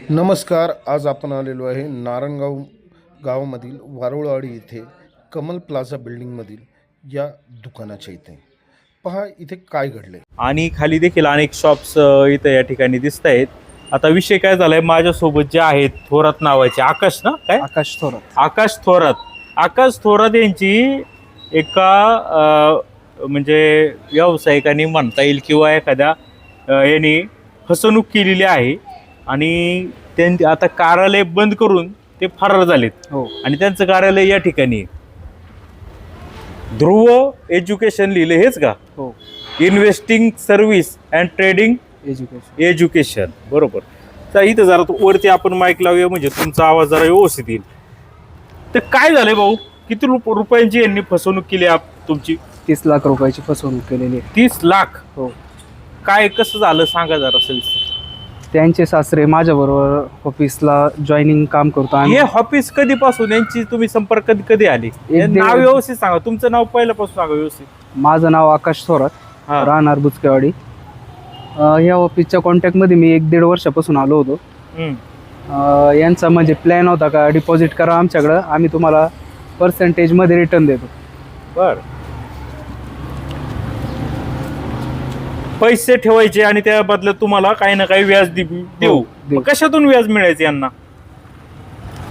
नमस्कार. आज आपण आलेलो आहे नारायणगाव गावामधील वारुळवाडी येथे कमल प्लाझा बिल्डिंगमधील या दुकानाच्या इथे पहा इथे काय घडले. आणि खाली देखील अनेक शॉप्स इथे या ठिकाणी दिसत आहेत. आता विषय काय झालाय, माझ्यासोबत जे आहेत थोरात नावाचे आकाश ना काय आकाश थोरात यांची एका म्हणजे व्यावसायिकांनी म्हणता येईल किंवा एखाद्या यांनी फसवणूक केलेली आहे आणि त्यांनी आता कार्यालय बंद करून ते फरार झालेत. आणि त्यांचं कार्यालय या ठिकाणी ध्रुव एज्युकेशन लिहिले हेच का? Investing service and trading education बरोबर. तर इथं जरा वरती आपण माईक लावूया म्हणजे तुमचा आवाज जरा व्यवस्थित येईल. तर काय झालंय भाऊ, किती रुपयांची यांनी फसवणूक केली तुमची? 30 लाख रुपयाची फसवणूक केलेली आहे. 30 लाख? हो. काय कसं झालं सांगा जरा सविस्तर. त्यांचे सासरे माझ्याबरोबर ऑफिसला जॉईनिंग काम करतो. हे ऑफिस कधीपासून यांची तुम्ही संपर्क कधी आले? नाव व्यवस्थित सांगा, तुमचं नाव पहिल्यापासून सांगा व्यवस्थित. माझं नाव आकाश थोरात, राहणार बुचकेवाडी. ह्या ऑफिसच्या कॉन्टॅक्टमध्ये मी 1-1.5 वर्षापासून आलो होतो. यांचा म्हणजे प्लॅन होता का डिपॉझिट करा आमच्याकडं, आम्ही तुम्हाला पर्सेंटेजमध्ये रिटर्न देतो. बर, पैसे ठेवायचे आणि त्या बदल्यात तुम्हाला काही ना काही व्याज देऊ. कशातून व्याज मिळायचे यांना?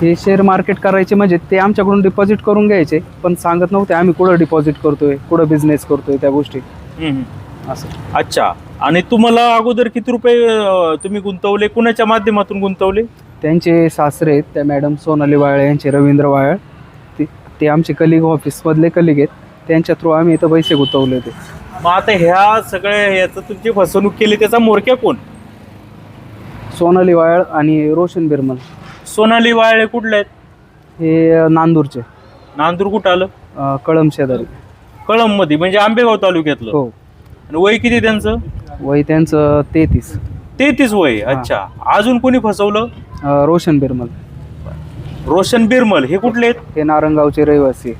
हे शेअर मार्केट करायचे म्हणजे ते आमच्याकडून डिपॉझिट करून घ्यायचे, पण सांगत नव्हते आम्ही कुठं डिपॉझिट करतोय, कुठं बिझनेस करतोय त्या गोष्टी असं. अच्छा. आणि तुम्हाला अगोदर किती रुपये तुम्ही गुंतवले, कुणाच्या माध्यमातून गुंतवले? त्यांचे सासरे आहेत त्या मॅडम सोनाली वाळ यांचे, रवींद्र वाळ, ते आमचे कलिग, ऑफिसमधले कलिग आहेत. त्यांच्या थ्रू आम्ही इथं पैसे गुंतवले होते. मग आता ह्या सगळ्या ह्याचं तुमची फसवणूक केली त्याचा म्होरक्या कोण? सोनाली वाळ आणि रोशन बिरमल. सोनाली वाळे कुठले आहेत? हे नांदूरचे. नांदूर कुठं आलं? कळम शेजारी. कळम मध्ये म्हणजे आंबेगाव तालुक्यातलं. हो. आणि वय किती त्यांचं? वय त्यांचं 33 वय. अच्छा. अजून कोणी फसवलं? रोशन बिरमल. रोशन बिरमल हे कुठले आहेत? हे नारंगावचे रहिवासी.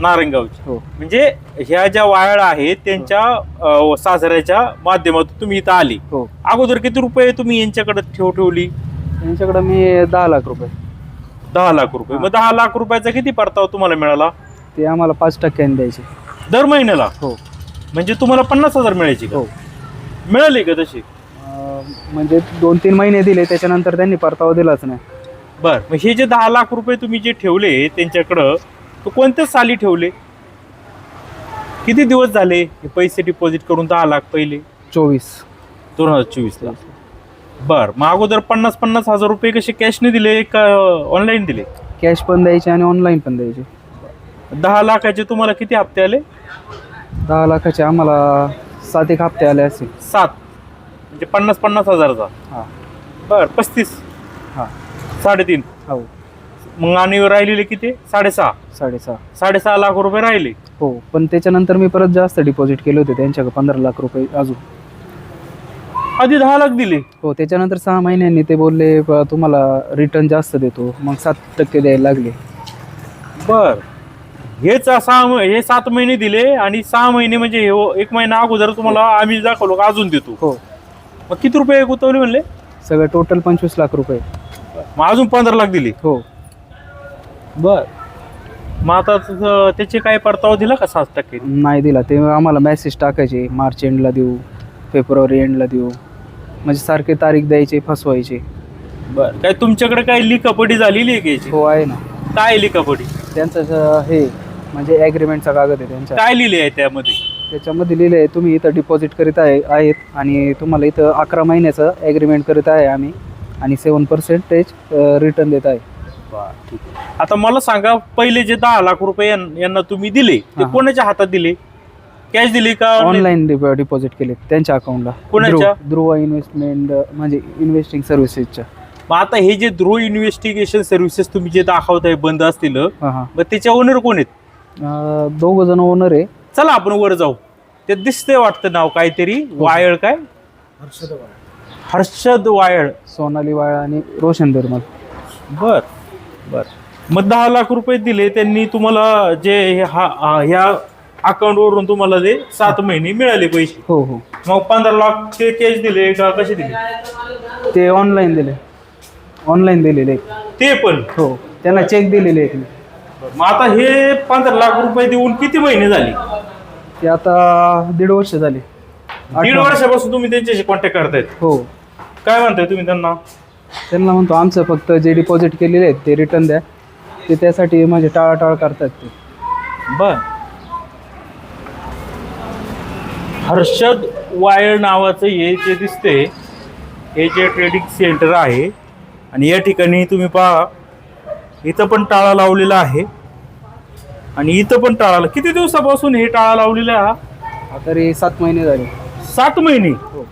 नारायणगावचे. हो. म्हणजे ह्या ज्या वाळा आहेत त्यांच्या सासऱ्याच्या माध्यमातून तुम्ही इथं आली. हो. अगोदर किती रुपये तुम्ही यांच्याकडे ठेवली? यांच्याकडे मी 10 लाख रुपये. 10 लाख रुपये. मग 10 लाख रुपयाचा किती परतावा तुम्हाला मिळाला? ते आम्हाला 5% द्यायचे दर महिन्याला. हो. म्हणजे तुम्हाला 50,000 मिळायची? हो. मिळाली का तशी? म्हणजे 2-3 महिने दिले, त्याच्यानंतर त्यांनी परतावा दिलाच नाही. बर. मग हे जे 10 लाख रुपये तुम्ही जे ठेवले त्यांच्याकडं, तो कोणत्या साली ठेवले? किती दिवस झाले हे पैसे डिपॉझिट करून? 10 लाख पहिले 2024 ला. बर. मग अगोदर 50 हजार रुपये कसे कॅशने दिले का ऑनलाईन दिले? कॅश पण द्यायचे आणि ऑनलाईन पण द्यायचे. 10 लाखाचे तुम्हाला किती हप्ते आले? 10 लाखाचे आम्हाला 7 एक हप्ते आले असतील. 7 म्हणजे 50 हजारचा. हां. बर. 35. हां. 3.5. हो. मग आणि राहिलेले किती? 6.5 लाख रुपये राहिले. हो. पण त्याच्यानंतर मी परत जास्त डिपॉझिट केले होते त्यांच्याकडे, 15 लाख रुपये अजून. आधी 10 लाख दिले? हो. त्याच्यानंतर 6 महिन्यांनी ते बोलले तुम्हाला रिटर्न जास्त देतो, मग 7% द्यायला लागले. बर. हे 7 महिने दिले आणि 6 महिने म्हणजे 1 महिना अगोदर तुम्हाला आम्ही दाखवलो का अजून देतो. हो. मग किती रुपये गुंतवले म्हणले? सगळं टोटल 25 लाख रुपये. मग अजून 15 लाख दिली? हो. बर. मग आता त्याचे काय परतावा दिला का? 7% नाही दिला. ते आम्हाला मेसेज टाकायचे, मार्च एंडला देऊ, फेब्रुवारी एंडला देऊ, म्हणजे सारखे तारीख द्यायचे, फसवायचे. बर. काय तुमच्याकडे काही लिखापडी झालेली आहे घ्यायची? हो, आहे ना. काय लिखापडी? त्यांचं हे म्हणजे ॲग्रीमेंटचा कागद आहे त्यांचा. काय लिहिले आहे त्यामध्ये? त्याच्यामध्ये लिहिले आहे तुम्ही इथं डिपॉझिट करीत आहेत आणि तुम्हाला इथं 11 महिन्याचं ॲग्रीमेंट करीत आहे आम्ही आणि 7% रिटर्न देत आहे. ठीक आहे. आता मला सांगा, पहिले जे 10 लाख रुपये यांना तुम्ही दिले ते कोणाच्या हातात दिले? कॅश दिली का ऑनलाईन डिपॉझिट केले त्यांच्या अकाउंटला? कोणाच्या? ध्रुव इन्व्हेस्टमेंट म्हणजे इन्व्हेस्टिंग सर्व्हिसेसच्या. मग आता हे जे ध्रुव इन्व्हेस्टिगेशन सर्व्हिसेस तुम्ही जे दाखवताय बंद असतील, मग त्याच्या ओनर कोण आहेत? 2 जण ओनर आहे. चला आपण वर जाऊ. ते दिसतंय वाटतं नाव काहीतरी, वायळ. काय? हर्षद वायळ. सोनाली वाळ आणि रोशन बिरमल. बर. बर. मग 10 लाख रुपये दिले त्यांनी तुम्हाला, जे ह्या अकाउंट वरून तुम्हाला ते 7 महिने मिळाले पैसे? हो. हो. मग 15 लाख ते कॅश दिले का कसे दिले? ते ऑनलाईन दिले. ऑनलाईन दिलेले आहेत. ते पण हो, त्यांना चेक दिलेले आहेत मी. मग आता हे 15 लाख रुपये देऊन किती महिने झाले? ते आता 1.5 वर्ष झाले. 1.5 वर्षापासून तुम्ही त्यांच्याशी कॉन्टॅक्ट करतायत. हो, काय म्हणताय तुम्ही त्यांना? त्यांना म्हणतो आमचं फक्त जे डिपॉझिट केलेले आहेत ते रिटर्न द्या. ते त्यासाठी म्हणजे टाळाटाळ करतात ते. बर. हर्षद वायर नावाचं हे जे दिसते हे जे ट्रेडिंग सेंटर आहे आणि या ठिकाणी तुम्ही पहा इथं पण टाळा लावलेला आहे आणि इथं पण टाळा. किती दिवसापासून हे टाळा लावलेला आहे? तरी 7 महिने झाले. 7 महिने? हो,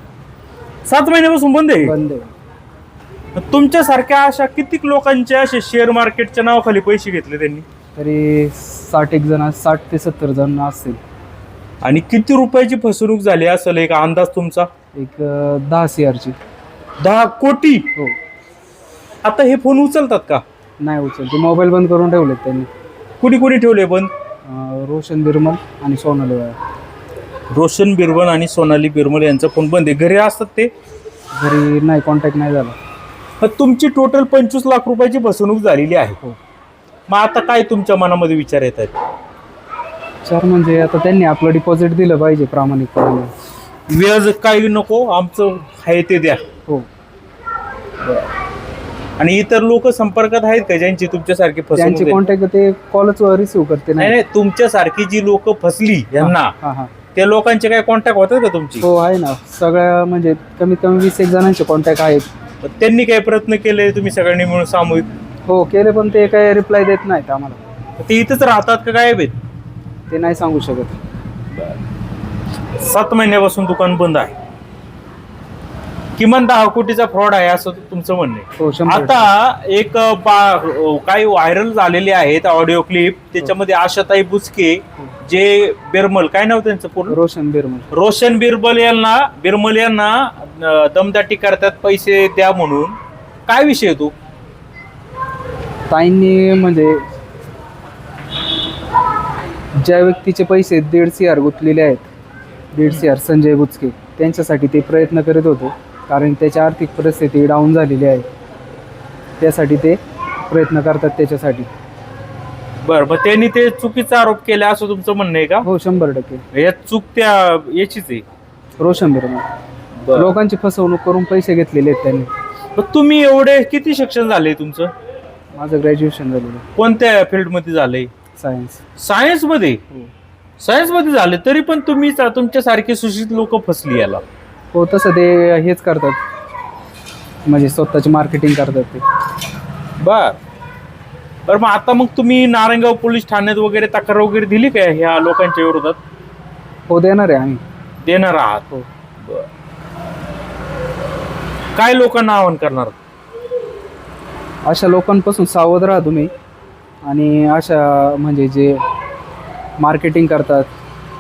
7 महिन्यापासून बंद आहे. बंद आहे. तुमच्यासारख्या अशा कितीक लोकांच्या असे शेअर मार्केटच्या नावाखाली पैसे घेतले त्यांनी? तरी 60 एक जण, 60 ते 70 जण असतील. आणि किती रुपयाची फसवणूक झाली असेल एक अंदाज तुमचा? एक 10 CR ची. 10 कोटी? हो. आता हे फोन उचलतात का? नाही उचलते, मोबाईल बंद करून ठेवलेत त्यांनी. कुणी कुणी ठेवले बंद? रोशन बिरमल आणि सोनाली वायर. रोशन बिरबल आणि सोनाली बिरमल यांचा फोन बंद आहे. घरी असतात ते? घरी नाही, कॉन्टॅक्ट नाही झाला. मग तुमची टोटल 25 लाख रुपयाची फसवणूक झालेली आहे. हो. मग आता काय तुमच्या मनामध्ये विचार येत आहेत? चार म्हणजे आता त्यांनी आपलं डिपॉझिट दिलं पाहिजे प्रामाणिकपणे. व्याज काही नको, आमचं आहे ते द्या. हो. आणि इतर लोक संपर्कात आहेत का ज्यांची तुमच्यासारखी त्यांची फसवणूक? कॉन्टॅक्ट ते कॉलच रिसिव्ह करते नाही नाही, तुमच्यासारखी जी लोक फसली यांना हां हां. त्या लोकांचे काय कॉन्टॅक्ट होतात का तुमची? हो आहे ना, सगळ्या म्हणजे कमीत कमी 20 एक जणांचे कॉन्टॅक्ट आहेत. त्यांनी काही प्रयत्न केले तुम्ही सगळ्यांनी मिळून सामूहिक? हो केले, पण ते काही रिप्लाय देत नाहीत आम्हाला. ते इथंच राहतात का गायब आहेत? ते नाही सांगू शकत. 7 महिन्यापासून दुकान बंद आहे. किमान 10 कोटीचा फ्रॉड आहे असं तुमचं म्हणणं आहे. हो, 100%. आता एक काही व्हायरल झालेले आहेत ऑडिओ क्लिप, त्याच्यामध्ये आशाताई बुचके जे बिरमल, काय नाव त्यांचं पूर्ण? रोशन बिरमल. रोशन बिरमल यांना दमदाटी करतात पैसे द्या म्हणून. काय विषय तो? ताईंनी म्हणजे ज्या व्यक्तीचे पैसे 1.5 CR गुंतलेले आहेत, 1.5 CR संजय बुचके, त्यांच्यासाठी ते प्रयत्न करीत होते. कारण त्याची आर्थिक परिस्थिती डाऊन झालेली आहे, त्यासाठी ते प्रयत्न करतात त्याच्यासाठी. बरं, मग त्यांनी ते चुकीचा आरोप केला असं तुमचं म्हणणं आहे का? हो, 100%. या चूक त्या याचीच आहे. रोशन बिरमल लोकांची फसवणूक करून पैसे घेतलेले आहेत त्यांनी. मग तुम्ही एवढे किती शिक्षण झाले तुमचं? माझं ग्रॅज्युएशन झालेलं. कोणत्या फील्डमध्ये झालंय? सायन्स. सायन्समध्ये? सायन्समध्ये झाले तरी पण तुम्ही तुमच्यासारखे सुशिक्षित लोक फसली याला. हो, तसं ते हेच करतात, म्हणजे स्वतःची मार्केटिंग करतात ते. बरं, मग आता मग तुम्ही नारायणगाव पोलीस ठाण्यात वगैरे तक्रार वगैरे दिली काय ह्या लोकांच्या विरोधात? हो, देणार आहे आम्ही. देणार आहात? हो. काय लोकांना आवाहन करणार? अशा लोकांपासून सावध राहा तुम्ही. आणि अशा म्हणजे जे मार्केटिंग करतात.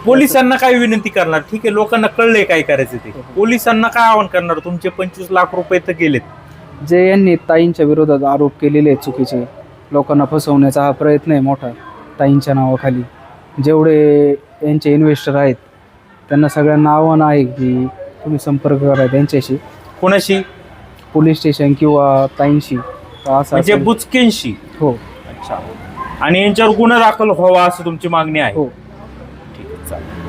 पोलिसांना काय विनंती करणार? ठीक आहे, लोकांना कळलंय काय करायचं ते. पोलिसांना काय आवाहन करणार? तुमचे 25 लाख रुपये तर गेलेत. जे यांनी ताईंच्या विरोधात आरोप केलेले आहेत चुकीचे, लोकांना फसवण्याचा हा प्रयत्न आहे मोठा ताईंच्या नावाखाली. जेवढे यांचे इन्व्हेस्टर आहेत त्यांना सगळ्यांना आव्हान आहे की तुम्ही संपर्क करा त्यांच्याशी. कोणाशी? पोलीस स्टेशन किंवा ताईंशी. असं म्हणजे असेल. बुचकेंशी? हो. अच्छा. आणि यांच्यावर गुन्हा दाखल व्हावा असं तुमची मागणी आहे? हो. ठीक आहे, चालेल.